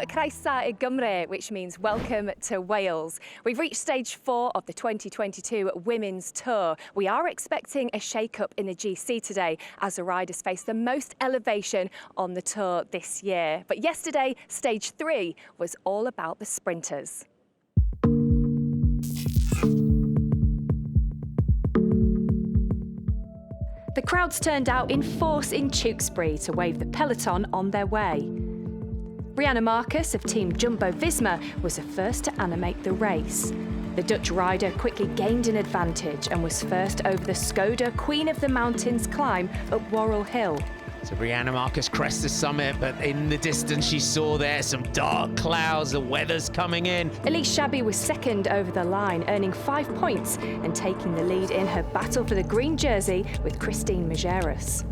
Croeso i Gymru, which means welcome to Wales. We've reached stage 4 of the 2022 Women's Tour. We are expecting a shake-up in the GC today as the riders face the most elevation on the Tour this year. But yesterday, stage 3 was all about the sprinters. The crowds turned out in force in Tewkesbury to wave the peloton on their way. Rhiannon Marcus of Team Jumbo-Visma was the first to animate the race. The Dutch rider quickly gained an advantage and was first over the Skoda Queen of the Mountains climb up Worrell Hill. So Rhiannon Marcus crests the summit, but in the distance you saw there some dark clouds, the weather's coming in. Elise Shabby was second over the line, earning 5 points and taking the lead in her battle for the green jersey with Christine Majerus.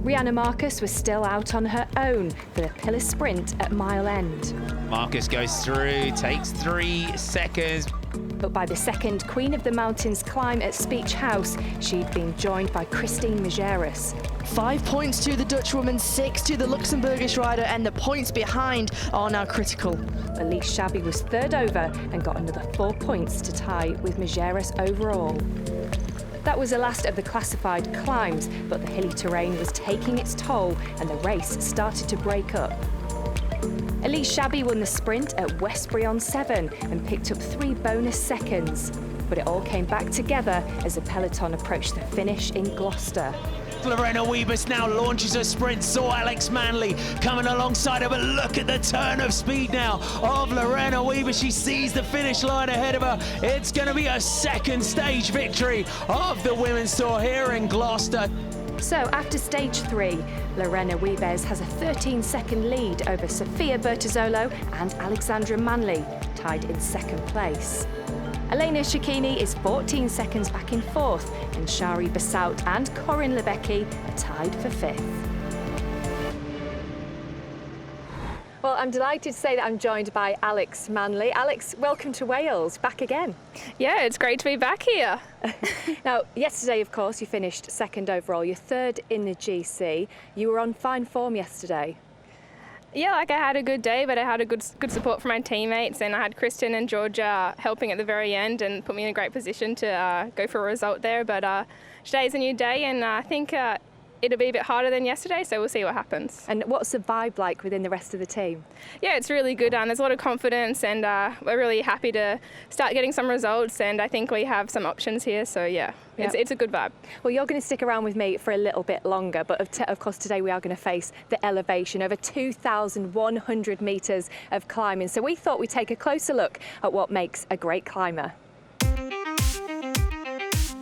Rhiannon Marcus was still out on her own for the pillar sprint at Mile End. Marcus goes through, takes 3 seconds. But by the second Queen of the Mountains climb at Speech House, she'd been joined by Christine Majerus. 5 points to the Dutch woman, 6 to the Luxembourgish rider, and the points behind are now critical. Elise Shabby was third over and got another 4 points to tie with Majerus overall. That was the last of the classified climbs, but the hilly terrain was taking its toll and the race started to break up. Elise Shabby won the sprint at Westbury-on-Severn and picked up 3 bonus seconds. But it all came back together as the peloton approached the finish in Gloucester. Lorena Wiebes now launches her sprint, saw Alex Manley coming alongside her, but look at the turn of speed now of Lorena Wiebes. She sees the finish line ahead of her. It's going to be a second stage victory of the Women's Tour here in Gloucester. So after stage 3, Lorena Wiebes has a 13-second lead over Sofia Bertazzolo and Alexandra Manley, tied in second place. Elena Cecchini is 14 seconds back in 4th, and Shari Bassaut and Corinne Lebecki are tied for 5th. Well, I'm delighted to say that I'm joined by Alex Manley. Alex, welcome to Wales, back again. Yeah, it's great to be back here. Now, yesterday, of course, you finished second overall. You're third in the GC. You were on fine form yesterday. Yeah, I had a good day, but I had a good support from my teammates, and I had Kristen and Georgia helping at the very end and put me in a great position to go for a result there. But today's a new day, and I think it'll be a bit harder than yesterday, so we'll see what happens. And what's the vibe like within the rest of the team? Yeah, it's really good. There's a lot of confidence, and we're really happy to start getting some results, and I think we have some options here, so yeah. It's a good vibe. Well, you're going to stick around with me for a little bit longer, but of course today we are going to face the elevation, over 2,100 metres of climbing. So we thought we'd take a closer look at what makes a great climber.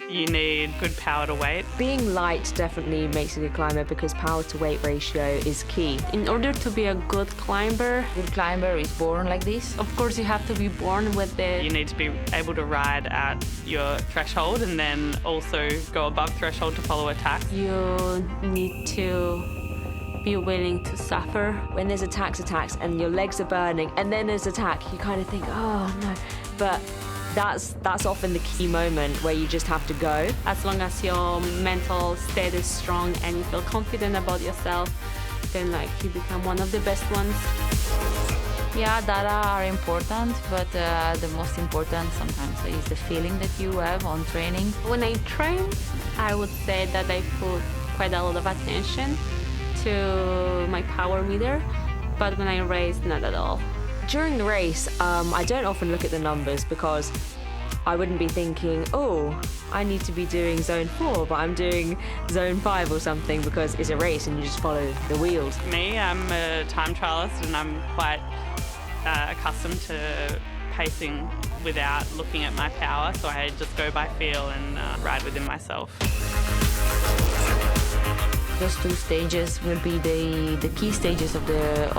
You need good power to weight. Being light definitely makes a good climber because power to weight ratio is key. In order to be a good climber is born like this. Of course, you have to be born with it. You need to be able to ride at your threshold and then also go above threshold to follow attacks. You need to be willing to suffer. When there's attacks and your legs are burning and then there's attack, you kind of think, oh no. But that's often the key moment where you just have to go. As long as your mental state is strong and you feel confident about yourself, then you become one of the best ones. Yeah, data are important, but the most important sometimes is the feeling that you have on training. When I train, I would say that I put quite a lot of attention to my power meter, but when I race, not at all. During the race, I don't often look at the numbers because I wouldn't be thinking, oh, I need to be doing zone 4, but I'm doing zone 5 or something because it's a race and you just follow the wheels. Me, I'm a time trialist and I'm quite accustomed to pacing without looking at my power, so I just go by feel and ride within myself. Those 2 stages will be the key stages of the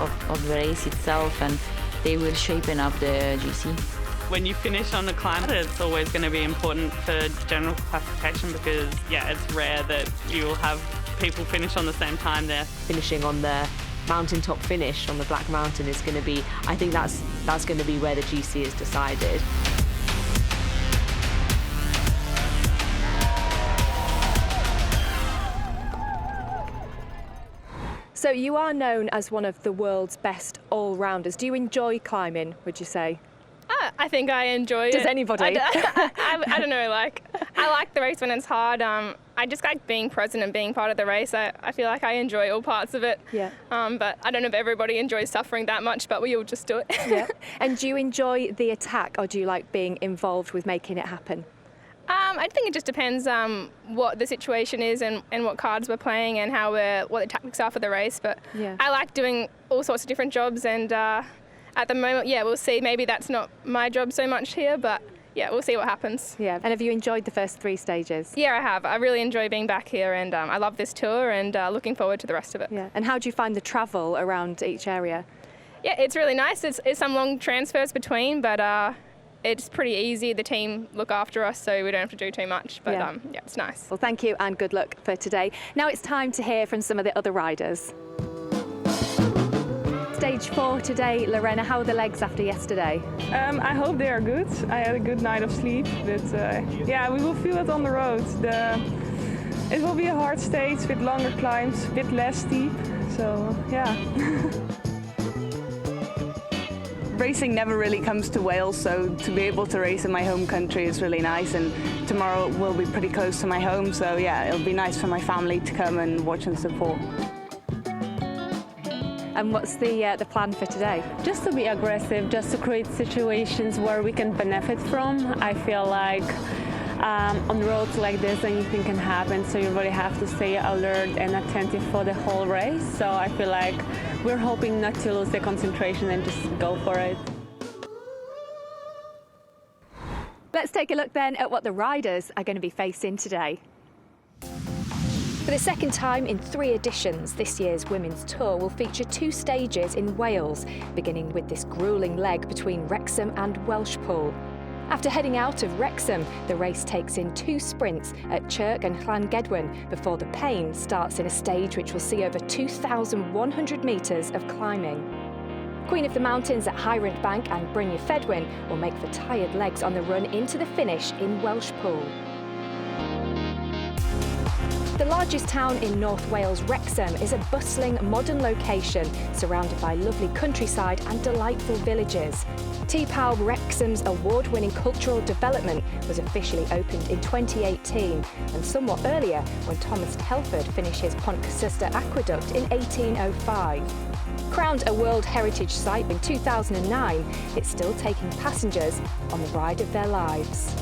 race itself, and they will shapen up the GC. When you finish on a climb, it's always going to be important for general classification because, yeah, it's rare that you'll have people finish on the same time there. Finishing on the mountaintop finish on the Black Mountain is going to be, I think that's going to be where the GC is decided. So you are known as one of the world's best all-rounders. Do you enjoy climbing, would you say? I think I enjoy it. Does anybody? I don't know, like, I like the race when it's hard. I just like being present and being part of the race. I feel like I enjoy all parts of it. Yeah. But I don't know if everybody enjoys suffering that much, but we all just do it. Yeah. And do you enjoy the attack, or do you like being involved with making it happen? I think it just depends what the situation is and what cards we're playing and what the tactics are for the race. But Yeah. I like doing all sorts of different jobs, and at the moment, yeah, we'll see. Maybe that's not my job so much here, but yeah, we'll see what happens. Yeah. And have you enjoyed the first 3 stages? Yeah, I have. I really enjoy being back here, and I love this tour, and looking forward to the rest of it. Yeah. And how do you find the travel around each area? Yeah, it's really nice. It's some long transfers between, but it's pretty easy. The team look after us, so we don't have to do too much. But Yeah. yeah, it's nice. Well, thank you and good luck for today. Now it's time to hear from some of the other riders. Stage 4 today. Lorena, how are the legs after yesterday? I hope they are good. I had a good night of sleep, but yeah, we will feel it on the road. It will be a hard stage with longer climbs, a bit less steep, so yeah. Racing never really comes to Wales, so to be able to race in my home country is really nice, and tomorrow will be pretty close to my home, so yeah, it'll be nice for my family to come and watch and support. And what's the plan for today? Just to be aggressive, just to create situations where we can benefit from. I feel like on roads like this, anything can happen, so you really have to stay alert and attentive for the whole race. So I feel like we're hoping not to lose the concentration and just go for it. Let's take a look then at what the riders are going to be facing today. For the second time in 3 editions, this year's Women's Tour will feature 2 stages in Wales, beginning with this gruelling leg between Wrexham and Welshpool. After heading out of Wrexham, the race takes in 2 sprints at Chirk and Llangedwin before the Pain starts in a stage which will see over 2,100 metres of climbing. Queen of the Mountains at Hyrunt Bank and Brynja Fedwin will make for tired legs on the run into the finish in Welshpool. The largest town in North Wales, Wrexham, is a bustling, modern location surrounded by lovely countryside and delightful villages. T-Pow Wrexham's award-winning cultural development was officially opened in 2018 and somewhat earlier when Thomas Telford finished his Pontcysyllta aqueduct in 1805. Crowned a World Heritage Site in 2009, it's still taking passengers on the ride of their lives.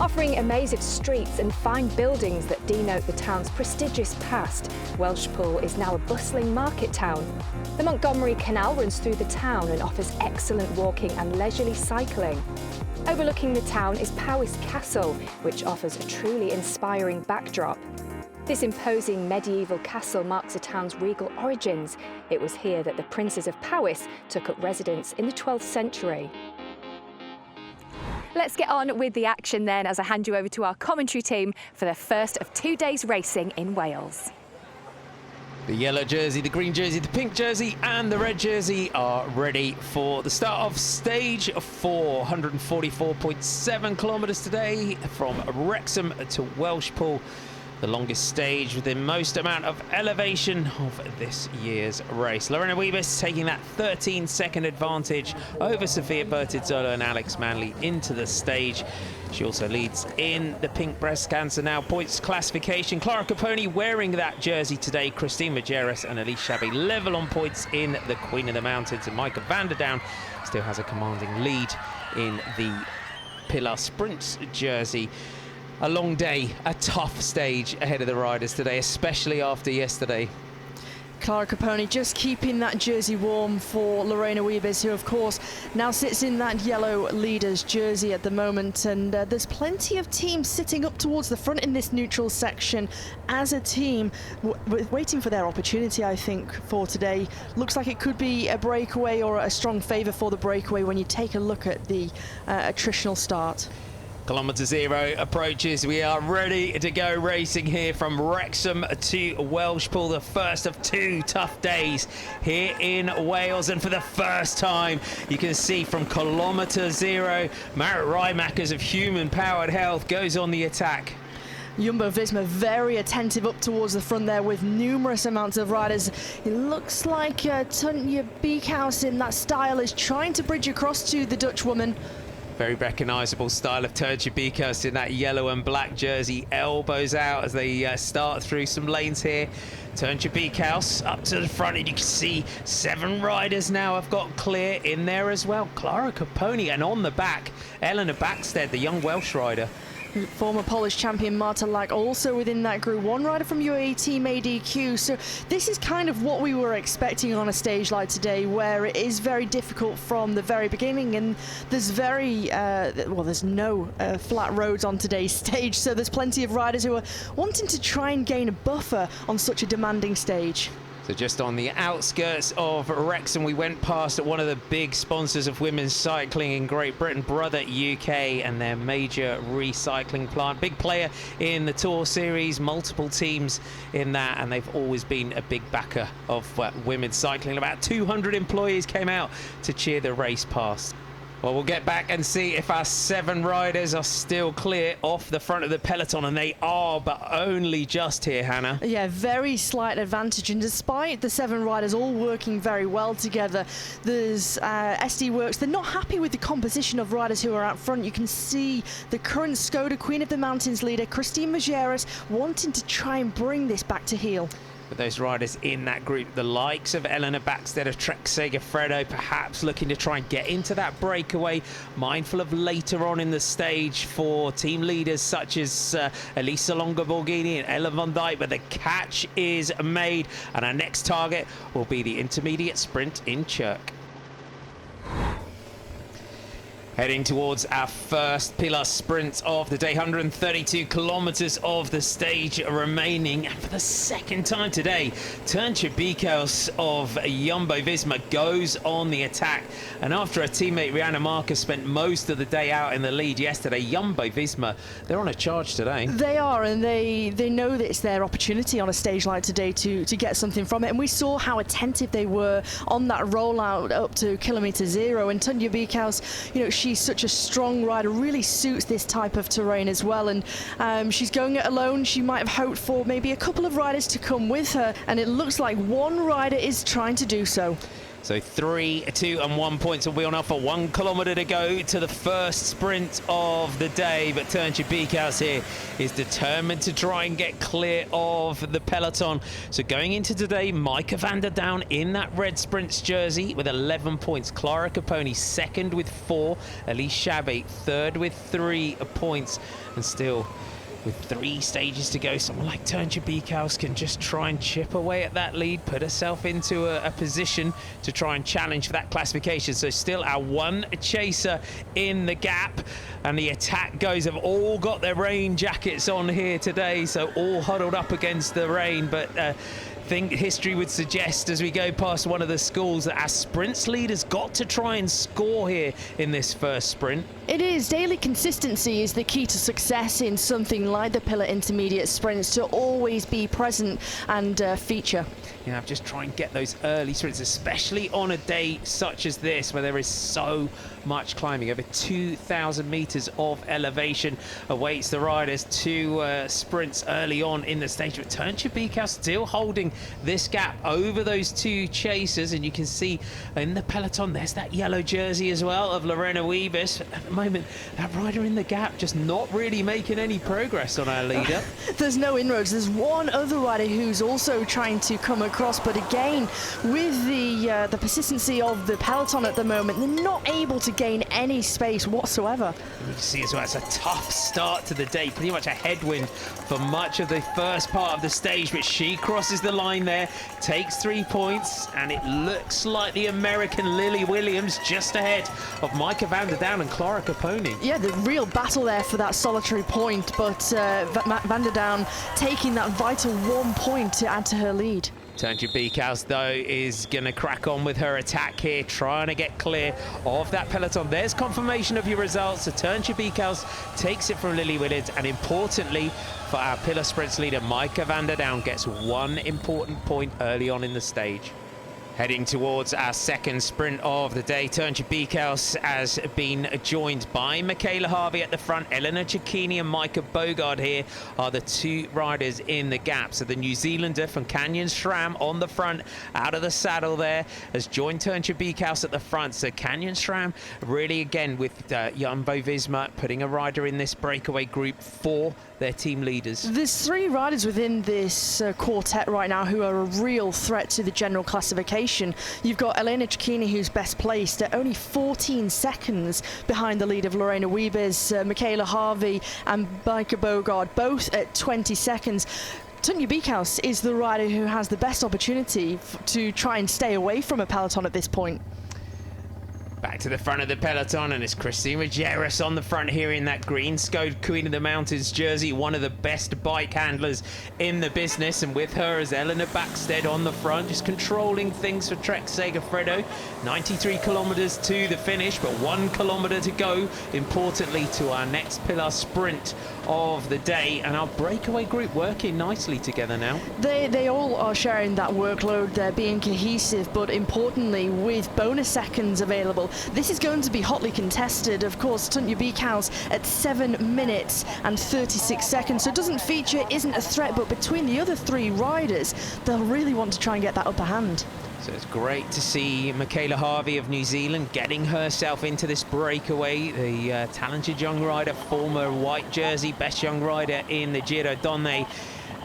Offering a maze of streets and fine buildings that denote the town's prestigious past, Welshpool is now a bustling market town. The Montgomery Canal runs through the town and offers excellent walking and leisurely cycling. Overlooking the town is Powys Castle, which offers a truly inspiring backdrop. This imposing medieval castle marks the town's regal origins. It was here that the princes of Powys took up residence in the 12th century. Let's get on with the action then as I hand you over to our commentary team for the first of 2 days racing in Wales. The yellow jersey, the green jersey, the pink jersey and the red jersey are ready for the start of stage 4. 144.7 kilometres today from Wrexham to Welshpool. The longest stage with the most amount of elevation of this year's race. Lorena Wiebes taking that 13-second advantage over Sophia Bertizzolo and Alex Manley into the stage. She also leads in the pink breast cancer now points classification. Clara Caponi wearing that jersey today. Christine Majerus and Elise Shabby level on points in the Queen of the Mountains. And Micah Vanderdown still has a commanding lead in the Pilar Sprints jersey. A long day, a tough stage ahead of the riders today, especially after yesterday. Clara Caponi just keeping that jersey warm for Lorena Wiebes, who of course now sits in that yellow leader's jersey at the moment, and there's plenty of teams sitting up towards the front in this neutral section as a team waiting for their opportunity. I think for today looks like it could be a breakaway or a strong favour for the breakaway when you take a look at the attritional start. Kilometre 0 approaches. We are ready to go racing here from Wrexham to Welshpool, the first of 2 tough days here in Wales. And for the first time, you can see from Kilometre 0, Marit Rijmakers of Human Powered Health goes on the attack. Jumbo-Visma very attentive up towards the front there with numerous amounts of riders. It looks like Tunja Beekhuis in that style is trying to bridge across to the Dutch woman. Very recognisable style of Tunja Beekhuis in that yellow and black jersey, elbows out as they start through some lanes here. Tunja Beekhuis up to the front, and you can see 7 riders now have got clear in there as well. Clara Caponi, and on the back, Eleanor Backstead, the young Welsh rider. Former Polish champion Marta Lack also within that group. One rider from UAE Team ADQ. So this is kind of what we were expecting on a stage like today, where it is very difficult from the very beginning, and there's there's no flat roads on today's stage. So there's plenty of riders who are wanting to try and gain a buffer on such a demanding stage. So just on the outskirts of Wrexham, we went past one of the big sponsors of women's cycling in Great Britain, Brother UK, and their major recycling plant. Big player in the Tour Series, multiple teams in that, and they've always been a big backer of women's cycling. About 200 employees came out to cheer the race past. Well, we'll get back and see if our 7 riders are still clear off the front of the peloton, and they are, but only just here, Hannah. Yeah, very slight advantage, and despite the 7 riders all working very well together, there's SD Works. They're not happy with the composition of riders who are out front. You can see the current Skoda Queen of the Mountains leader, Christine Majerus, wanting to try and bring this back to heel. With those riders in that group, the likes of Eleanor Backstead, of Trek Segafredo, perhaps looking to try and get into that breakaway, mindful of later on in the stage for team leaders such as Elisa Longa-Borghini and Ellen van Dijk, but the catch is made, and our next target will be the intermediate sprint in Chirk. Heading towards our first Pilar sprint of the day, 132 kilometers of the stage remaining. And for the second time today, Tunja Beekhuis of Jumbo-Visma goes on the attack. And after her teammate Rihanna Marcus spent most of the day out in the lead yesterday, Jumbo-Visma, they're on a charge today. They are, and they know that it's their opportunity on a stage like today to get something from it. And we saw how attentive they were on that rollout up to kilometre 0. And Tunja Beekhuis, you know, she's such a strong rider, really suits this type of terrain as well, and she's going it alone. She might have hoped for maybe a couple of riders to come with her, and it looks like one rider is trying to do so. So 3, 2 and 1 points will be on offer. 1 kilometre to go to the first sprint of the day, but Tunja Beekhuis here is determined to try and get clear of the peloton. So going into today, Micah van der Down in that red sprints jersey with 11 points. Clara Caponi second with 4. Elise Chabet third with 3 points, and still with 3 stages to go, someone like Tunja Beekhuis can just try and chip away at that lead, put herself into a position to try and challenge for that classification. So still our 1 chaser in the gap, and the attack goes. Have all got their rain jackets on here today, so all huddled up against the rain, but think history would suggest as we go past one of the schools that our sprints leader's got to try and score here in this first sprint. It is. Daily consistency is the key to success in something like the Pillar Intermediate sprints, to always be present and feature. You know, just try and get those early sprints, especially on a day such as this where there is so much climbing. Over 2,000 meters of elevation awaits the riders. 2 sprints early on in the stage, but Tunja Beekhuis still holding this gap over those 2 chasers, and you can see in the peloton there's that yellow jersey as well of Lorena Wiebes. At the moment, that rider in the gap just not really making any progress on our leader. There's no inroads. There's one other rider who's also trying to come across, but again, with the persistency of the peloton at the moment, they're not able to gain any space whatsoever. You can see as well, it's a tough start to the day, pretty much a headwind for much of the first part of the stage, but she crosses the line there, takes 3 points, and it looks like the American Lily Williams just ahead of Micah van der Down and Clara Caponi. Yeah, the real battle there for that solitary point, but van der Down taking that vital 1 point to add to her lead. Tunja Beekhuis, though, is going to crack on with her attack here, trying to get clear of that peloton. There's confirmation of your results. So Tunja Beekhuis takes it from Lily Williams, and importantly for our Pillar Sprints leader, Micah van der Down, gets 1 important point early on in the stage. Heading towards our second sprint of the day, Turnje Beekhuis has been joined by Michaela Harvey at the front. Eleanor Cecchini and Micah Bogard here are the two riders in the gap. So the New Zealander from Canyon SRAM on the front, out of the saddle there, has joined Turnje Beekhuis at the front. So Canyon SRAM really, again, with Jumbo-Visma putting a rider in this breakaway group for their team leaders. There's three riders within this quartet right now who are a real threat to the general classification. You've got Elena Cecchini, who's best placed at only 14 seconds behind the lead of Lorena Wiebes, Michaela Harvey and Micah Bogard, both at 20 seconds. Turnje Beekhuis is the rider who has the best opportunity to try and stay away from a peloton at this point. Back to the front of the peloton, and it's Christine Majerus on the front here in that green Scode Queen of the Mountains jersey, one of the best bike handlers in the business, and with her is Eleanor Backstead on the front, just controlling things for Trek Segafredo. 93 kilometers to the finish, but 1 kilometer to go, importantly, to our next pillar sprint of the day, and our breakaway group working nicely together now. They all are sharing that workload, they're being cohesive, but importantly with bonus seconds available. This is going to be hotly contested. Of course, Turnje Beekhuis at 7 minutes and 36 seconds, so it doesn't feature, isn't a threat, but between the other three riders, they'll really want to try and get that upper hand. So it's great to see Michaela Harvey of New Zealand getting herself into this breakaway. The talented young rider, former white jersey, best young rider in the Giro Donne.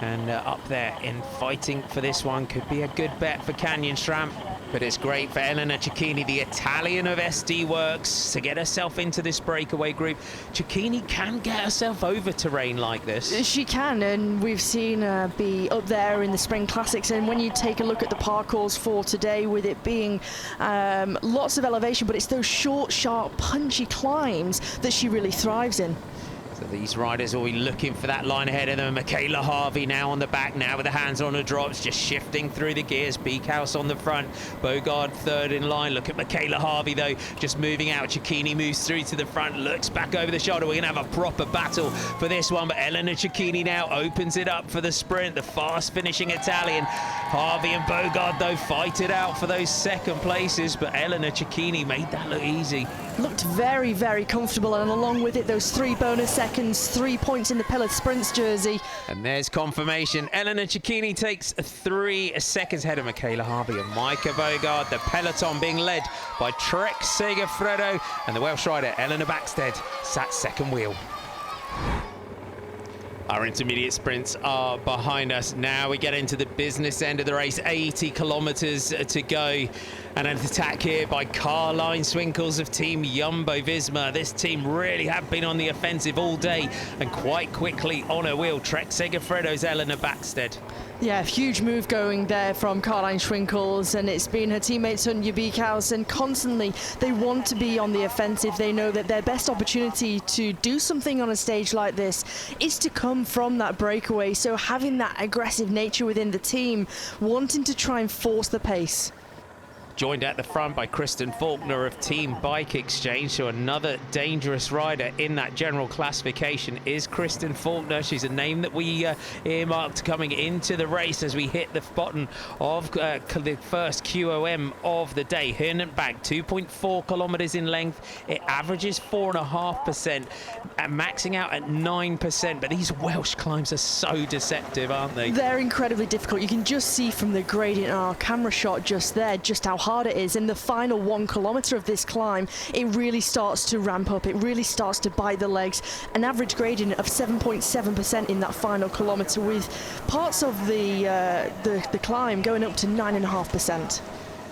And up there in fighting for this one, could be a good bet for Canyon SRAM. But it's great for Eleanor Cecchini, the Italian of SD Works, to get herself into this breakaway group. Cecchini can get herself over terrain like this. She can, and we've seen her be up there in the Spring Classics. And when you take a look at the parcours for today, with it being lots of elevation, but it's those short, sharp, punchy climbs that she really thrives in. So these riders will be looking for that line ahead of them. Michaela Harvey now on the back, now with the hands on the drops, just shifting through the gears. Beekhuis on the front, Bogard third in line. Look at Michaela Harvey though, just moving out. Cecchini moves through to the front, looks back over the shoulder. We're gonna have a proper battle for this one, but Eleanor Cecchini now opens it up for the sprint. The fast finishing Italian. Harvey and Bogard though fight it out for those second places, but Eleanor Cecchini made that look easy. Looked very, very comfortable, and along with it, those 3 bonus seconds, 3 points in the Pillar Sprints jersey. And there's confirmation. Eleanor Cecchini takes 3 seconds ahead of Michaela Harvey and Micah Bogard. The peloton being led by Trek Segafredo, and the Welsh rider Eleanor Backstead sat second wheel. Our intermediate sprints are behind us. Now we get into the business end of the race. 80 kilometers to go. And an attack here by Caroline Swinkels of Team Jumbo-Visma. This team really have been on the offensive all day and quite quickly on a wheel. Trek Segafredo's Eleanor Backstead. Yeah, huge move going there from Caroline Swinkels, and it's been her teammate Turnje Beekhuis, and constantly they want to be on the offensive. They know that their best opportunity to do something on a stage like this is to come from that breakaway, so having that aggressive nature within the team, wanting to try and force the pace. Joined at the front by Kristen Faulkner of Team Bike Exchange. So another dangerous rider in that general classification is Kristen Faulkner. She's a name that we earmarked coming into the race as we hit the bottom of the first QOM of the day. Back 2.4 kilometers in length. It averages 4.5%, maxing out at 9%. But these Welsh climbs are so deceptive, aren't they? They're incredibly difficult. You can just see from the gradient on our camera shot just there just how hard it is. In the final 1 kilometer of this climb, it really starts to ramp up. It really starts to bite the legs. An average gradient of 7.7% in that final kilometer, with parts of the climb going up to 9.5%.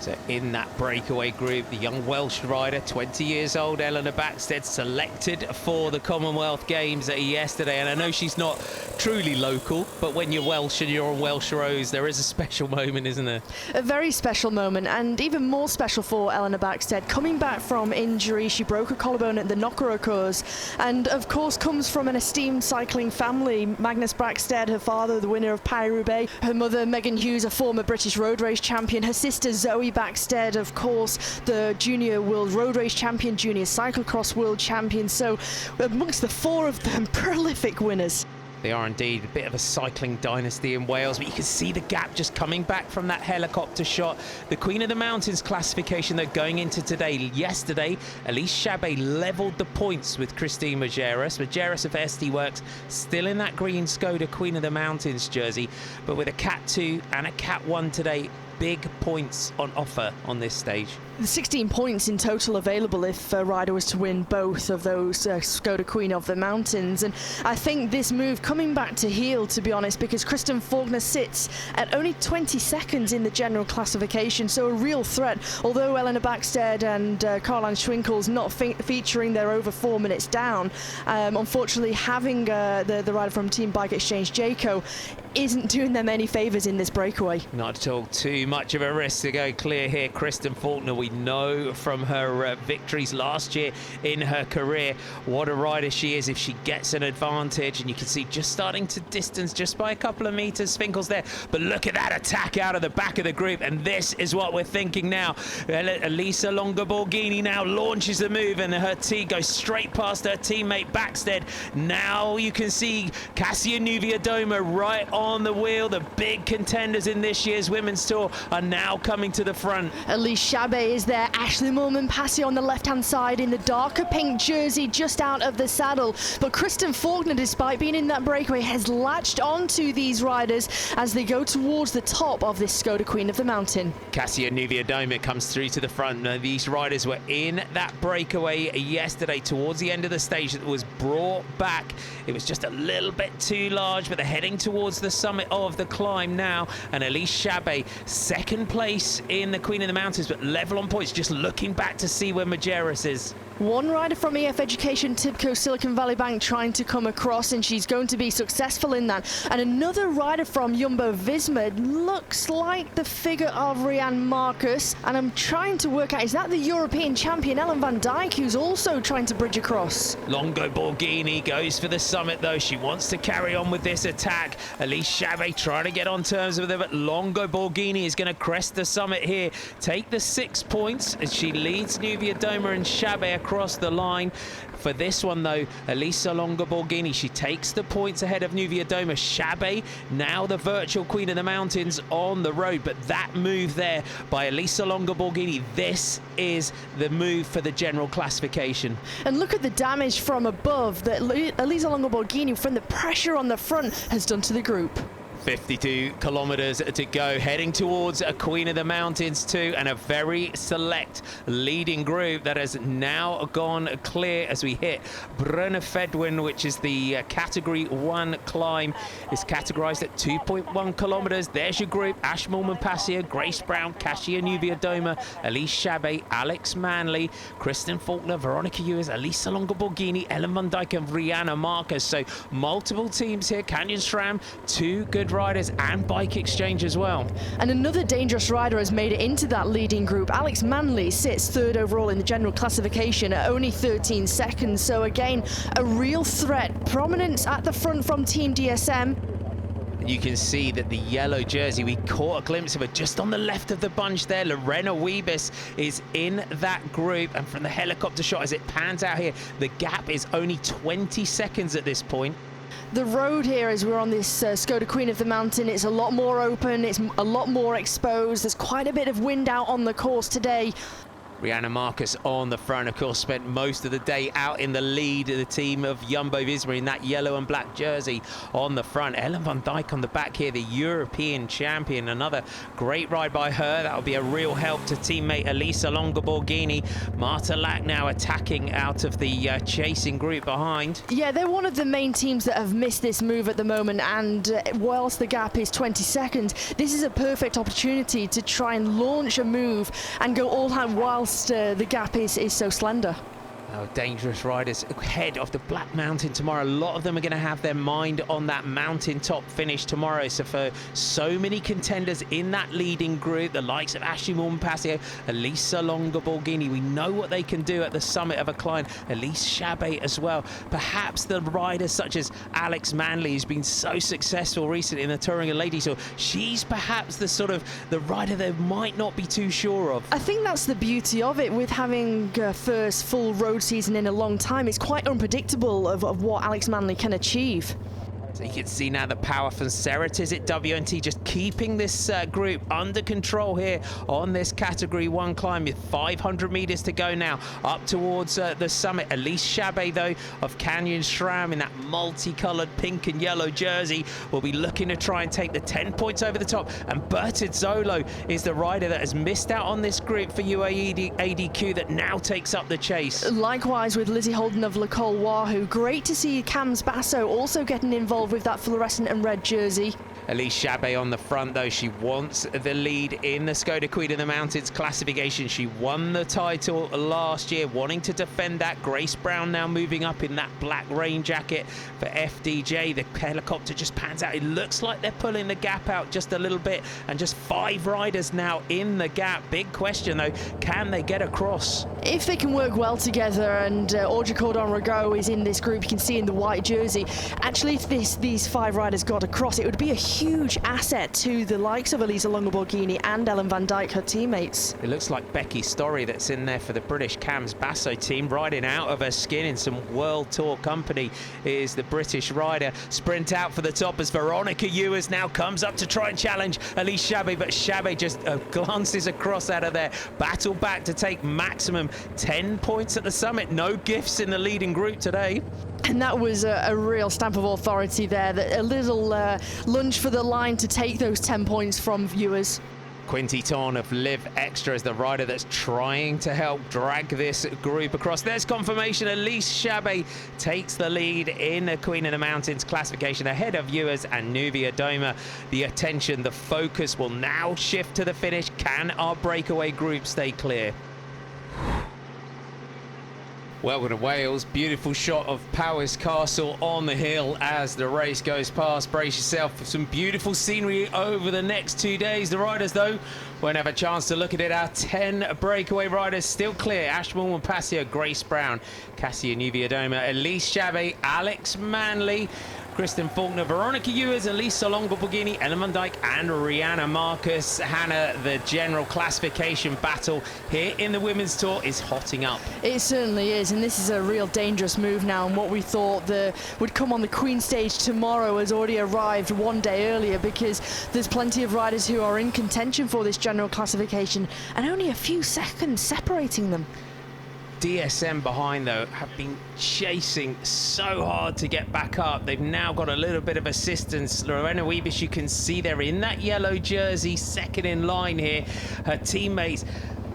So in that breakaway group, the young Welsh rider, 20 years old, Eleanor Backstead, selected for the Commonwealth Games yesterday. And I know she's not truly local, but when you're Welsh and you're on Welsh roads, there is a special moment, isn't there? A very special moment, and even more special for Eleanor Backstead. Coming back from injury, she broke her collarbone at the Knocker-Cours, and of course comes from an esteemed cycling family. Magnus Backstead, her father, the winner of Paris-Roubaix. Her mother, Megan Hughes, a former British road race champion. Her sister, Zoe Backstead, of course, the junior world road race champion, junior cyclocross world champion. So amongst the 4 of them, prolific winners. They are indeed a bit of a cycling dynasty in Wales, but you can see the gap just coming back from that helicopter shot. The Queen of the Mountains classification, though, going into today. Yesterday, Elise Chabet levelled the points with Christine Majerus. Majerus of SD Works still in that green Skoda Queen of the Mountains jersey, but with a Cat 2 and a Cat 1 today. Big points on offer on this stage. 16 points in total available if a rider was to win both of those Skoda Queen of the Mountains. And I think this move coming back to heel, to be honest, because Kristen Faulkner sits at only 20 seconds in the general classification, so a real threat. Although Elena Backstead and Caroline Schwinkel's not featuring, they're over 4 minutes down. Unfortunately, having the rider from Team Bike Exchange, Jayco, isn't doing them any favours in this breakaway. Not at all. Too much of a risk to go clear here. Kristen Faulkner, we know from her victories last year in her career what a rider she is if she gets an advantage, and you can see just starting to distance just by a couple of metres. Finkel's there, but look at that attack out of the back of the group, and this is what we're thinking now. Elisa Longa-Borghini now launches the move, and her T goes straight past her teammate Backstead. Now you can see Cassia Nuviadoma right on the wheel. The big contenders in this year's Women's Tour are now coming to the front. Elise Chabet is there. Ashley Moolman-Passy on the left-hand side in the darker pink jersey, just out of the saddle. But Kristen Faulkner, despite being in that breakaway, has latched onto these riders as they go towards the top of this Skoda Queen of the Mountain. Cassia Nuviadoma comes through to the front. Now, these riders were in that breakaway yesterday towards the end of the stage that was brought back. It was just a little bit too large, but they're heading towards the summit of the climb now. And Elise Chabet, second place in the Queen of the Mountains, but level on points, just looking back to see where Majerus is. One rider from EF Education, Tibco Silicon Valley Bank, trying to come across, and she's going to be successful in that. And another rider from Jumbo-Visma looks like the figure of Rianne Marcus. And I'm trying to work out, is that the European champion Ellen van Dijk, who's also trying to bridge across? Longa-Borghini goes for the summit, though. She wants to carry on with this attack. Elise Chabet trying to get on terms with her, but Longa-Borghini is going to crest the summit here, take the 6 points as she leads Nuviadoma and Chabet across the line. For this one, though, Elisa Longa-Borghini, she takes the points ahead of Nuviadoma. Chabet, now the virtual Queen of the Mountains on the road, but that move there by Elisa Longa-Borghini, this is the move for the general classification. And look at the damage from above that Elisa Longa-Borghini, from the pressure on the front, has done to the group. 52 kilometers to go, heading towards a Queen of the Mountains 2, and a very select leading group that has now gone clear as we hit Brunner Fedwin, which is the category 1 climb. It's categorized at 2.1 kilometers. There's your group: Ash Moolman-Passy, Grace Brown, Cassia Nuviadoma, Elise Chabet, Alex Manley, Kristen Faulkner, Veronica Ewers, Elisa Longa-Borghini, Ellen van Dijk and Rianne Marcus. So multiple teams here. Canyon SRAM, 2 good riders, and Bike Exchange as well. And another dangerous rider has made it into that leading group. Alex Manley sits 3rd overall in the general classification at only 13 seconds. So again, a real threat. Prominence at the front from Team DSM. You can see that the yellow jersey, we caught a glimpse of her just on the left of the bunch there. Lorena Wiebes is in that group, and from the helicopter shot as it pans out here, the gap is only 20 seconds at this point. The road here, as we're on this Skoda Queen of the Mountain, it's a lot more open, it's a lot more exposed. There's quite a bit of wind out on the course today. Rianne Marcus on the front, of course, spent most of the day out in the lead of the team of Jumbo-Visma in that yellow and black jersey on the front. Ellen van Dijk on the back here, the European champion. Another great ride by her. That will be a real help to teammate Elisa Longa-Borghini. Marta Lack now attacking out of the chasing group behind. Yeah, they're one of the main teams that have missed this move at the moment, and whilst the gap is 20 seconds, this is a perfect opportunity to try and launch a move and go all out whilst the gap is so slender. Oh, dangerous riders ahead of the Black Mountain tomorrow. A lot of them are going to have their mind on that mountaintop finish tomorrow. So for so many contenders in that leading group, the likes of Ashley Moolman-Passy, Elisa Longa-Borghini, we know what they can do at the summit of a climb. Elise Chabet as well. Perhaps the riders such as Alex Manley, who's been so successful recently in the Touring and Ladies Tour, she's perhaps the sort of the rider they might not be too sure of. I think that's the beauty of it, with having first full road season in a long time. It's quite unpredictable of what Alex Manley can achieve. So you can see now the power from Ceretis at WNT just keeping this group under control here on this Category 1 climb with 500 meters to go now up towards the summit. Elise Chabet, though, of Canyon SRAM in that multicolored pink and yellow jersey will be looking to try and take the 10 points over the top. And Bertid Zolo is the rider that has missed out on this group for UAE ADQ that now takes up the chase. Likewise with Lizzie Holden of Le Col Wahoo. Great to see Cams Basso also getting involved with that fluorescent and red jersey. Elise Chabet on the front, though. She wants the lead in the Skoda Queen of the Mountains classification. She won the title last year, wanting to defend that. Grace Brown now moving up in that black rain jacket for FDJ. The helicopter just pans out. It looks like they're pulling the gap out just a little bit, and just 5 riders now in the gap. Big question, though, can they get across? If they can work well together, and Audrey Cordon-Rago is in this group, you can see in the white jersey. Actually, if these 5 riders got across, it would be a huge asset to the likes of Elisa Longo-Borghini and Ellen van Dijk, her teammates. It looks like Becky Story that's in there for the British Cams Basso team, riding out of her skin in some World Tour company is the British rider. Sprint out for the top as Veronica Ewers now comes up to try and challenge Elise Chabet, but Chabet just glances across out of there. Battle back to take maximum 10 points at the summit. No gifts in the leading group today. And that was a real stamp of authority there, a little lunge for the line to take those 10 points from viewers. Quinty Ton of Live Extra is the rider that's trying to help drag this group across. There's confirmation. Elise Chabet takes the lead in the Queen of the Mountains classification ahead of viewers and Nubia Doma. The attention, the focus will now shift to the finish. Can our breakaway group stay clear? Welcome to Wales. Beautiful shot of Powys Castle on the hill as the race goes past. Brace yourself for some beautiful scenery over the next 2 days. The riders, though, won't have a chance to look at it. Our 10 breakaway riders still clear. Ashmore Pasio, Grace Brown, Cassia Nubia Doma, Elise Chabet, Alex Manley, Kristen Faulkner, Veronica Ewers, Elisa Longo-Borghini, Ellen van Dijk and Rihanna Marcus. Hannah, the general classification battle here in the Women's Tour is hotting up. It certainly is, and this is a real dangerous move now, and what we thought would come on the Queen stage tomorrow has already arrived one day earlier, because there's plenty of riders who are in contention for this general classification and only a few seconds separating them. DSM behind, though, have been chasing so hard to get back up. They've now got a little bit of assistance. Lorena Wiebes, you can see they're in that yellow jersey, second in line here. Her teammates,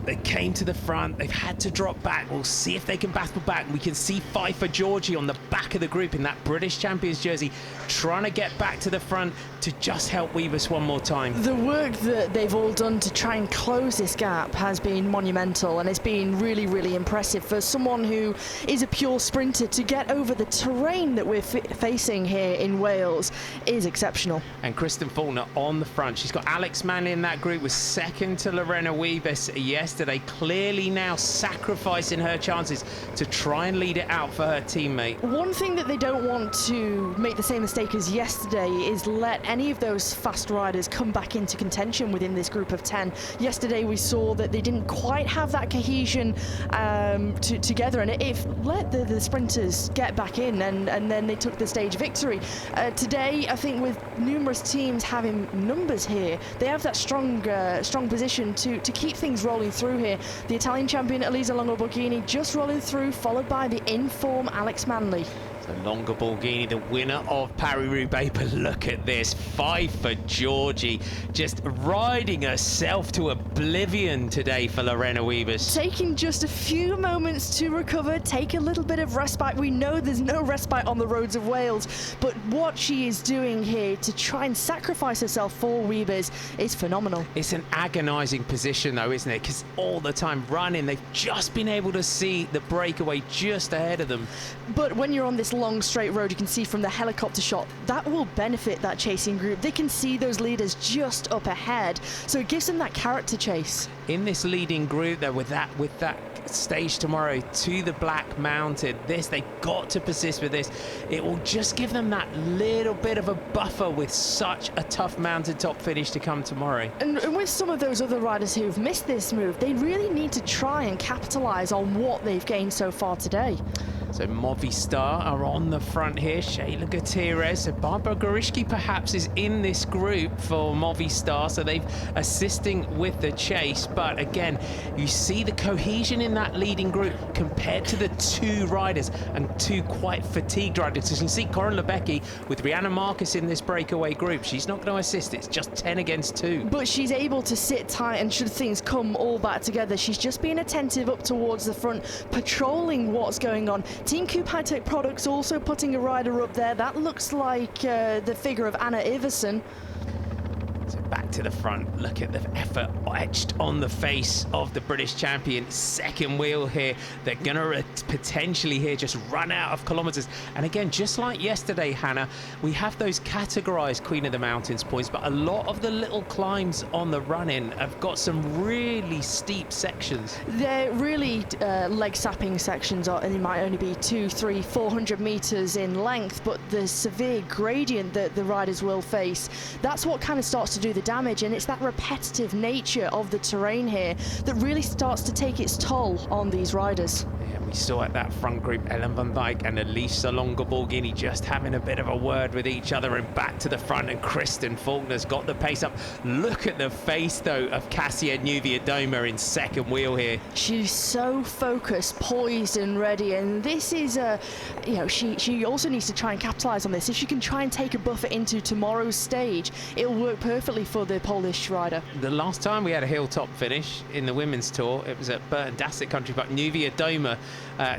they came to the front. They've had to drop back. We'll see if they can battle back. We can see Pfeiffer Georgie on the back of the group in that British Champions jersey, trying to get back to the front to just help Wiebes one more time. The work that they've all done to try and close this gap has been monumental, and it's been really, really impressive for someone who is a pure sprinter. To get over the terrain that we're facing here in Wales is exceptional. And Kristen Faulkner on the front. She's got Alex Manley in that group, was second to Lorena Wiebes yesterday, clearly now sacrificing her chances to try and lead it out for her teammate. One thing that they don't want to make the same mistake as yesterday is let any of those fast riders come back into contention within this group of 10. Yesterday we saw that they didn't quite have that cohesion together, and it let the sprinters get back in, and then they took the stage victory. Today, I think with numerous teams having numbers here, they have that strong position to keep things rolling through here. The Italian champion Elisa Longo-Borghini just rolling through, followed by the in-form Alex Manley. So Longo-Borghini, the winner of Paris-Roubaix, but look at this, Pfeiffer Georgie just riding herself to oblivion today for Lorena Wiebes. Taking just a few moments to recover, take a little bit of respite. We know there's no respite on the roads of Wales, but what she is doing here to try and sacrifice herself for Wiebes is phenomenal. It's an agonising position though, isn't it? Because all the time running, they've just been able to see the breakaway just ahead of them. But when you're on this long straight road, you can see from the helicopter shot, that will benefit that chasing group. They can see those leaders just up ahead, so it gives them that character chase. In this leading group though, with that stage tomorrow to the Black Mountain, they've got to persist with this. It will just give them that little bit of a buffer with such a tough mountaintop finish to come tomorrow. And with some of those other riders who've missed this move, they really need to try and capitalize on what they've gained so far today. So Movistar are on the front here. Shayla Gutierrez. So Barbara Gorishki perhaps is in this group for Movistar. So they've assisting with the chase. But again, you see the cohesion in that leading group compared to the two riders and two quite fatigued riders. So you can see Corinne Lebecki with Rihanna Marcus in this breakaway group. She's not going to assist. It's just 10 against 2. But she's able to sit tight, and should things come all back together, she's just being attentive up towards the front, patrolling what's going on. Team Coop High Tech Products also putting a rider up there. That looks like the figure of Anna Iversen. So back to the front, look at the effort etched on the face of the British champion. Second wheel here. They're going to potentially here just run out of kilometres. And again, just like yesterday, Hannah, we have those categorised Queen of the Mountains points, but a lot of the little climbs on the run-in have got some really steep sections. They're really leg-sapping sections, and it might only be 200, 300, 400 metres in length, but the severe gradient that the riders will face, that's what kind of starts to do the damage, and it's that repetitive nature of the terrain here that really starts to take its toll on these riders. Yeah, we saw at that front group Ellen van Dijk and Elise Longa-Borghini just having a bit of a word with each other, and back to the front, and Kristen Faulkner's got the pace up. Look at the face though of Cassia Nuviadoma in second wheel here. She's so focused, poised and ready, and this is she also needs to try and capitalise on this. If she can try and take a buffer into tomorrow's stage, it'll work perfectly for the Polish rider. The last time we had a hilltop finish in the women's tour, it was at Burton Dassett Country, but Nuviadoma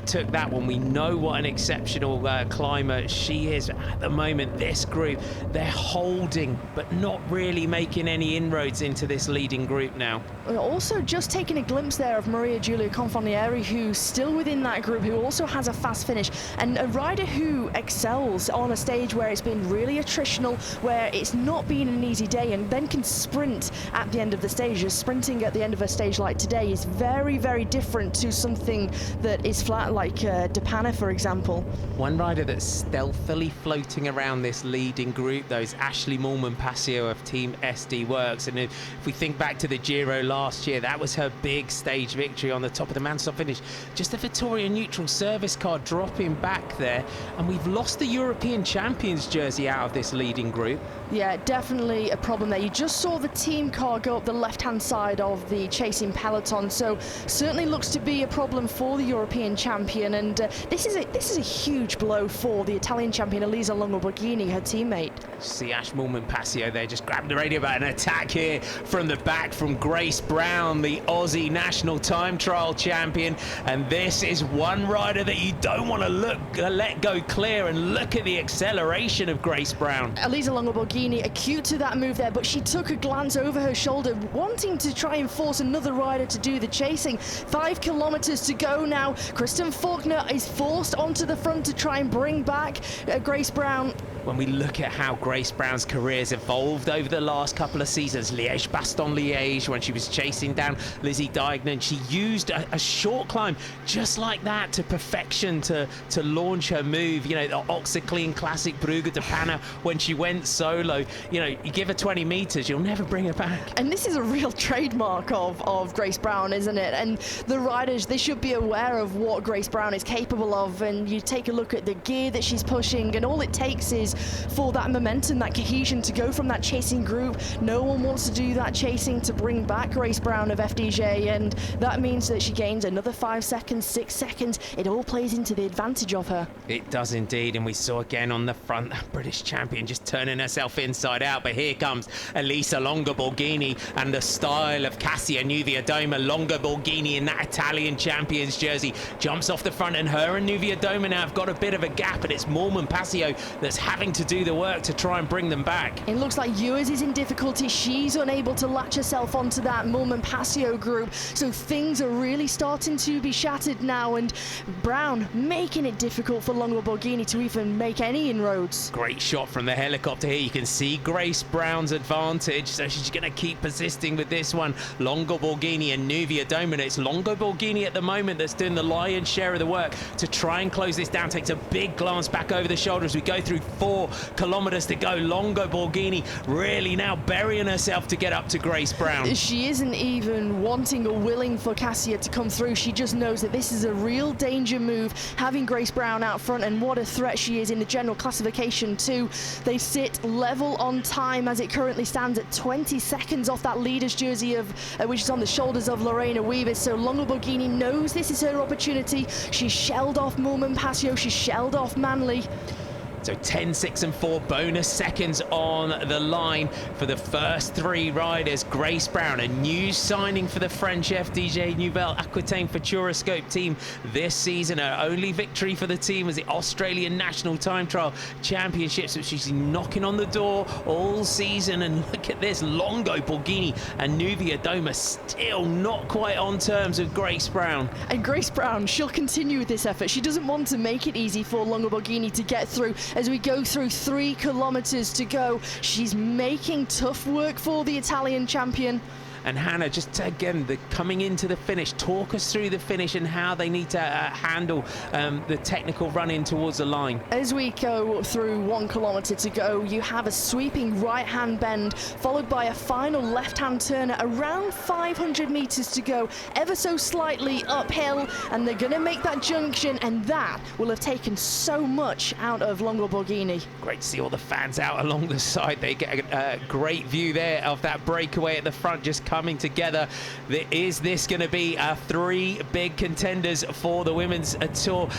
took that one. We know what an exceptional climber she is. At the moment, this group, they're holding but not really making any inroads into this leading group now. Also just taking a glimpse there of Maria Giulia Confonieri, who's still within that group, who also has a fast finish, and a rider who excels on a stage where it's been really attritional, where it's not been an easy day, and then can sprint at the end of the stage. Just sprinting at the end of a stage like today is very, very different to something that is flat, like Depana, for example. One rider that's stealthily floating around this leading group, though, is Ashley Moolman-Passio of Team SD Works. And if we think back to the Giro last year, that was her big stage victory on the top of the mountaintop finish. Just a Vittoria neutral service car dropping back there, and we've lost the European Champions jersey out of this leading group. Yeah, definitely a problem there. You just saw the team car go up the left-hand side of the chasing peloton, so certainly looks to be a problem for the European champion, and this is a huge blow for the Italian champion Elisa Longa-Borghini, her teammate. See Ash Moolman-Passio there just grabbed the radio about an attack here from the back from Grace Brown, the Aussie national time trial champion, and this is one rider that you don't want to let go clear, and look at the acceleration of Grace Brown. Elisa Longa-Borghini acute to that move there, but she took a glance over her shoulder, wanting to try and force another rider to do the chasing. 5 kilometers to go now. Kristen Faulkner is forced onto the front to try and bring back Grace Brown. When we look at how Grace Brown's career's evolved over the last couple of seasons, Liège-Bastogne-Liège, when she was chasing down Lizzie Deignan, she used a short climb just like that to perfection to launch her move. You know, the Oxyclean Classic Brugge de Panna, when she went solo, you know, you give her 20 meters, you'll never bring her back. And this is a real trademark of Grace Brown, isn't it? And the riders, they should be aware of what Grace Brown is capable of, and you take a look at the gear that she's pushing, and all it takes is for that momentum, that cohesion to go from that chasing group. No one wants to do that chasing to bring back Grace Brown of FDJ, and that means that she gains another 5 seconds, 6 seconds. It all plays into the advantage of her. It does indeed, and we saw again on the front that British champion just turning herself inside out. But here comes Elisa Longa-Borghini and the style of Cassia Nuviadoma. Longa-Borghini in that Italian champions jersey jumps off the front, and her and Nuviadoma now have got a bit of a gap, and it's Moolman-Passio that's having to do the work to try and bring them back. It looks like Ewers is in difficulty. She's unable to latch herself onto that Moolman-Passio group, so things are really starting to be shattered now, and Brown making it difficult for Longa-Borghini to even make any inroads. Great shot from the helicopter here. You can see Grace Brown's advantage, so she's going to keep persisting with this one. Longa-Borghini and Nuviadoma. It's Longa-Borghini at the moment that's doing the lion's share of the work to try and close this down. Takes a big glance back over the shoulder as we go through 4 kilometers to go. Longo Borghini really now burying herself to get up to Grace Brown. She isn't even wanting or willing for Cassia to come through. She just knows that this is a real danger move, having Grace Brown out front, and what a threat she is in the general classification too. They sit level on time as it currently stands at 20 seconds off that leader's jersey of which is on the shoulders of Lorena Wiebes. So Longo Borghini knows this is her opportunity. She shelled off Moolman Pasio, she shelled off Manley. So 10, 6 and 4 bonus seconds on the line for the first 3 riders. Grace Brown, a new signing for the French FDJ Nouvelle Aquitaine Futuroscope team this season. Her only victory for the team was the Australian National Time Trial Championships, which she's been knocking on the door all season. And look at this, Longo Borghini and Nuvia Doma still not quite on terms with Grace Brown. And Grace Brown, she'll continue with this effort. She doesn't want to make it easy for Longo Borghini to get through. As we go through 3 kilometers to go, she's making tough work for the Italian champion. And Hannah, just again, coming into the finish, talk us through the finish and how they need to handle the technical run-in towards the line. As we go through 1 kilometer to go, you have a sweeping right-hand bend, followed by a final left-hand turn at around 500 meters to go, ever so slightly uphill, and they're going to make that junction, and that will have taken so much out of Longo Borghini. Great to see all the fans out along the side. They get a great view there of that breakaway at the front, just coming together. Is this going to be 3 big contenders for the women's tour?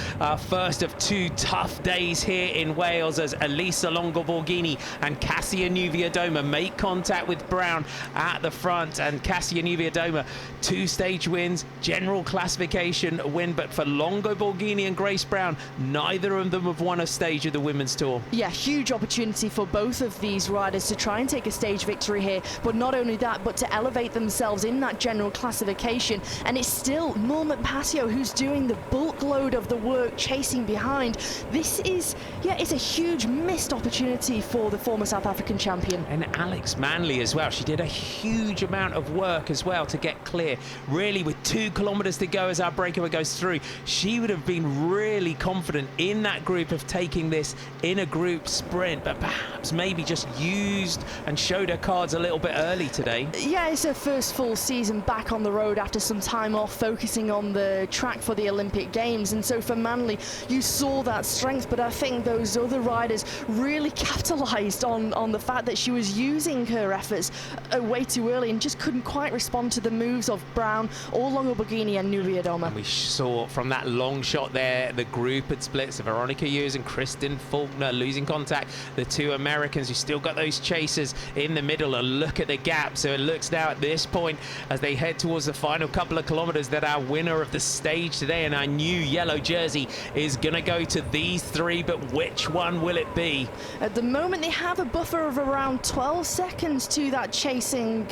First of 2 tough days here in Wales as Elisa Longo Borghini and Cassia Nuvia Doma make contact with Brown at the front. And Cassia Nuvia Doma, 2 stage wins, general classification win, but for Longo Borghini and Grace Brown, neither of them have won a stage of the women's tour. Yeah, huge opportunity for both of these riders to try and take a stage victory here, but not only that, but to elevate themselves in that general classification. And it's still Moolman Pasio who's doing the bulk load of the work, chasing behind. This is, yeah, it's a huge missed opportunity for the former South African champion. And Alex Manley as well. She did a huge amount of work as well to get clear. Really, with 2 kilometers to go as our breakaway goes through, she would have been really confident in that group of taking this in a group sprint, but perhaps maybe just used and showed her cards a little bit early today. Yeah, it's her first full season back on the road after some time off focusing on the track for the Olympic Games. And so for Manley, you saw that strength, but I think those other riders really capitalized on the fact that she was using her efforts way too early and just couldn't quite respond to the moves of Brown or Longo Borghini and Nuvia Doma. And we saw from that long shot there, the group had split. So Veronica Hughes and Kristen Faulkner losing contact. The 2 Americans who still got those chasers in the middle. A look at the gap. So it looks now at this point as they head towards the final couple of kilometers that our winner of the stage today and our new yellow jersey is going to go to these 3, but which one will it be? At the moment, they have a buffer of around 12 seconds to that chasing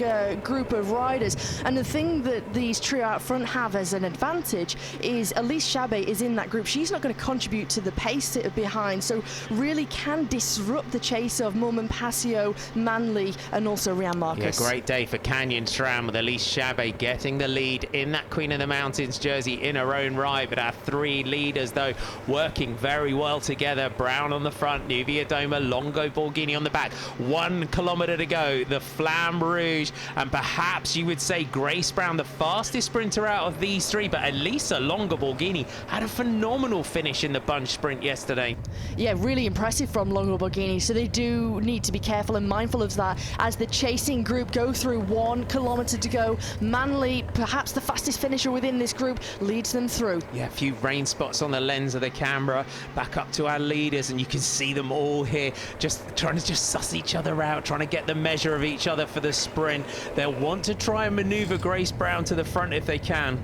group of riders. And the thing that these trio out front have as an advantage is Elise Chabet is in that group. She's not going to contribute to the pace behind, so really can disrupt the chase of Moolman Pasio, Manley, and also Rhian Marcus. Yeah, great day for Canyon SRAM with Elise Chabet getting the lead in that Queen of the Mountains jersey in her own right. But our 3 leaders, though, working very well together. Brown on the front, Nuvia Doma, Longo Borghini on the back. 1 kilometer to go. The Flamme Rouge, and perhaps you would say Grace Brown, the fastest sprinter out of these 3. But Elisa Longo Borghini had a phenomenal finish in the bunch sprint yesterday. Yeah, really impressive from Longo Borghini. So they do need to be careful and mindful of that as the chasing group go through 1 kilometer to go. Manley, perhaps the fastest finisher within this group, leads them through. Yeah, a few rain spots on the lens of the camera. Back up to our leaders, and you can see them all here just trying to just suss each other out, trying to get the measure of each other for the sprint. They'll want to try and maneuver Grace Brown to the front if they can.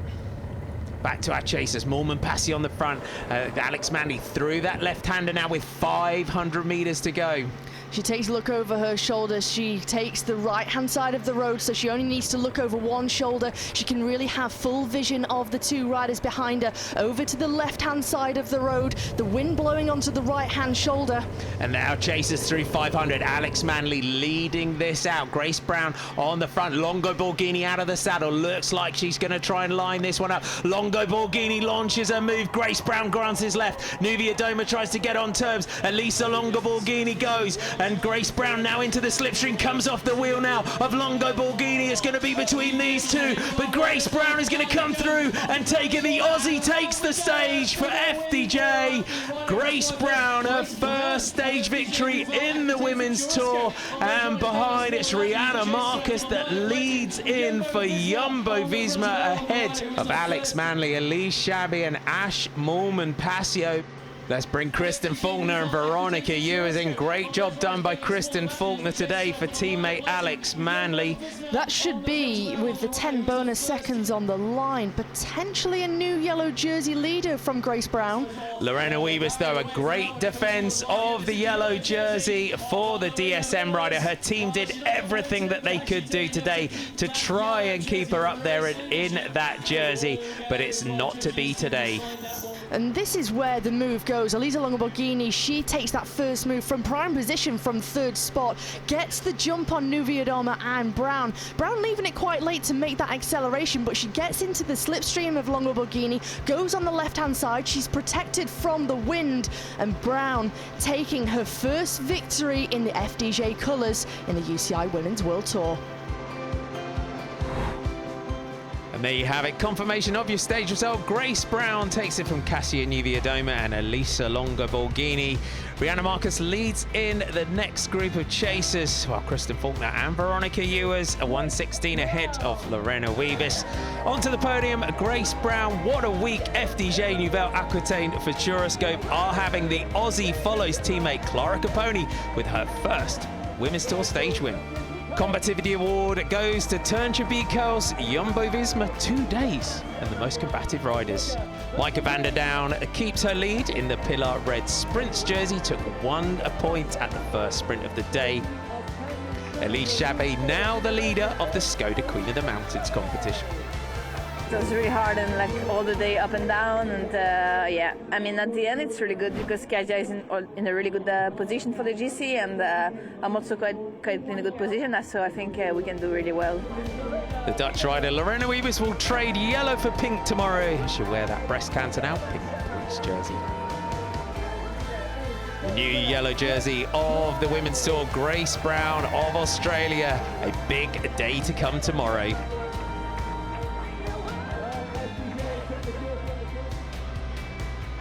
Back to our chasers, Moolman Pasio on the front, Alex Manley through that left-hander now with 500 meters to go. She takes a look over her shoulder. She takes the right-hand side of the road, so she only needs to look over one shoulder. She can really have full vision of the two riders behind her. Over to the left-hand side of the road, the wind blowing onto the right-hand shoulder. And now chases through 500. Alex Manley leading this out. Grace Brown on the front. Longo Borghini out of the saddle. Looks like she's going to try and line this one up. Longo Borghini launches a move. Grace Brown grants his left. Nuvia Doma tries to get on terms. Elisa Longo Borghini goes. And Grace Brown now into the slipstream. Comes off the wheel now of Longo Borghini. It's going to be between these two. But Grace Brown is going to come through and take it. The Aussie takes the stage for FDJ. Grace Brown, her first stage victory in the Women's Tour. And behind it's Rihanna Marcus that leads in for Jumbo-Visma ahead of Alex Manley, Elise Shabby and Ash Moolman-Passio. Let's bring Kristen Faulkner and Veronica Ewers in. Great job done by Kristen Faulkner today for teammate Alex Manley. That should be, with the 10 bonus seconds on the line, potentially a new yellow jersey leader from Grace Brown. Lorena Wiebes, though, a great defense of the yellow jersey for the DSM rider. Her team did everything that they could do today to try and keep her up there in that jersey, but it's not to be today. And this is where the move goes. Elisa Longo Borghini, she takes that first move from prime position from third spot, gets the jump on Nuvia Doma and Brown. Brown leaving it quite late to make that acceleration, but she gets into the slipstream of Longo Borghini, goes on the left-hand side. She's protected from the wind, and Brown taking her first victory in the FDJ colours in the UCI Women's World Tour. And there you have it, confirmation of your stage result. Grace Brown takes it from Cassia Nuvia Doma and Elisa Longo Borghini. Rihanna Marcus leads in the next group of chasers, while Kristen Faulkner and Veronica Ewers are 1:16 ahead of Lorena Wiebes. Onto the podium, Grace Brown. What a week FDJ Nouvelle Aquitaine Futuroscope are having. The Aussie follows teammate Clara Caponi with her first Women's Tour stage win. Combativity Award goes to Turnje Beekhuis, Jumbo-Visma 2 days and the most combative riders. Micah van der Down keeps her lead in the Pillar Red Sprints jersey, took 1 point at the first sprint of the day. Elise Shabby now the leader of the Skoda Queen of the Mountains competition. It was really hard and like all the day up and down, and yeah, I mean at the end it's really good because Kaja is in a really good position for the GC, and I'm also quite in a good position, so I think we can do really well. The Dutch rider Lorena Wiebes will trade yellow for pink tomorrow. She'll wear that breast cancer now pink police jersey. The new yellow jersey of the Women's Tour, Grace Brown of Australia. A big day to come tomorrow.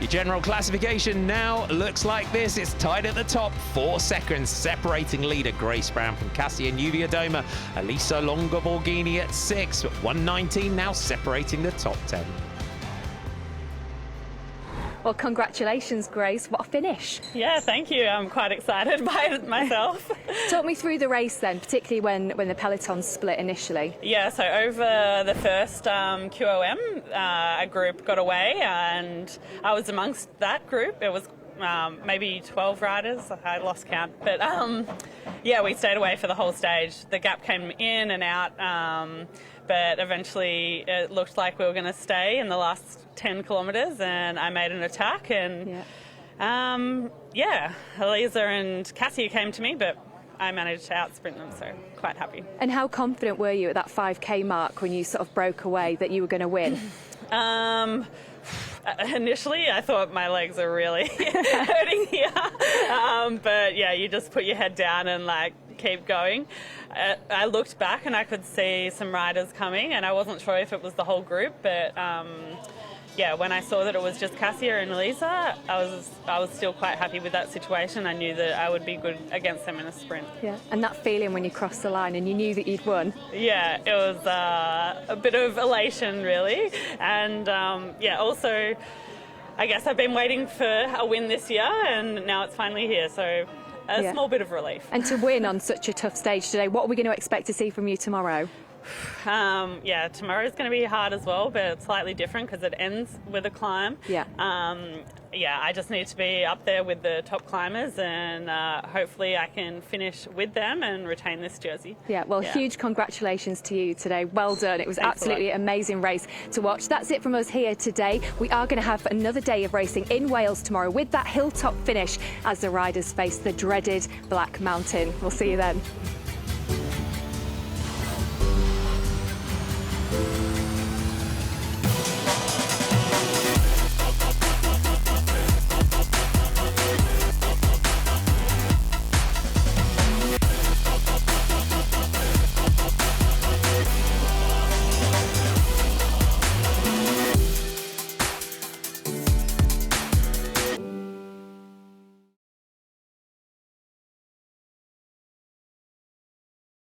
Your general classification now looks like this. It's tied at the top, 4 seconds separating leader Grace Brown from Cassia Nuvia Doma. Elisa Longo Borghini at 6, 1:19 now separating the top 10. Well, congratulations, Grace. What a finish. Yeah, thank you. I'm quite excited by it myself. Talk me through the race then, particularly when the peloton split initially. Yeah, so over the first QOM, a group got away and I was amongst that group. It was maybe 12 riders. I lost count. But yeah, we stayed away for the whole stage. The gap came in and out, but eventually it looked like we were going to stay in the last 10 kilometres, and I made an attack, and yeah, Elisa and Cassia came to me, but I managed to out-sprint them, so quite happy. And how confident were you at that 5K mark when you sort of broke away that you were going to win? Initially, I thought my legs are really hurting here, but yeah, you just put your head down and like keep going. I looked back and I could see some riders coming, and I wasn't sure if it was the whole group, but yeah, when I saw that it was just Cassia and Elisa, I was still quite happy with that situation. I knew that I would be good against them in a sprint. Yeah, and that feeling when you crossed the line and you knew that you'd won. Yeah, it was a bit of elation really, and yeah, also I guess I've been waiting for a win this year, and now it's finally here, so a small bit of relief. And to win on such a tough stage today, what are we going to expect to see from you tomorrow? Yeah, tomorrow's going to be hard as well, but it's slightly different because it ends with a climb. Yeah. Yeah, I just need to be up there with the top climbers, and hopefully I can finish with them and retain this jersey. Yeah, well, huge congratulations to you today. Well done. It was absolutely amazing race to watch. That's it from us here today. We are going to have another day of racing in Wales tomorrow with that hilltop finish as the riders face the dreaded Black Mountain. We'll see you then.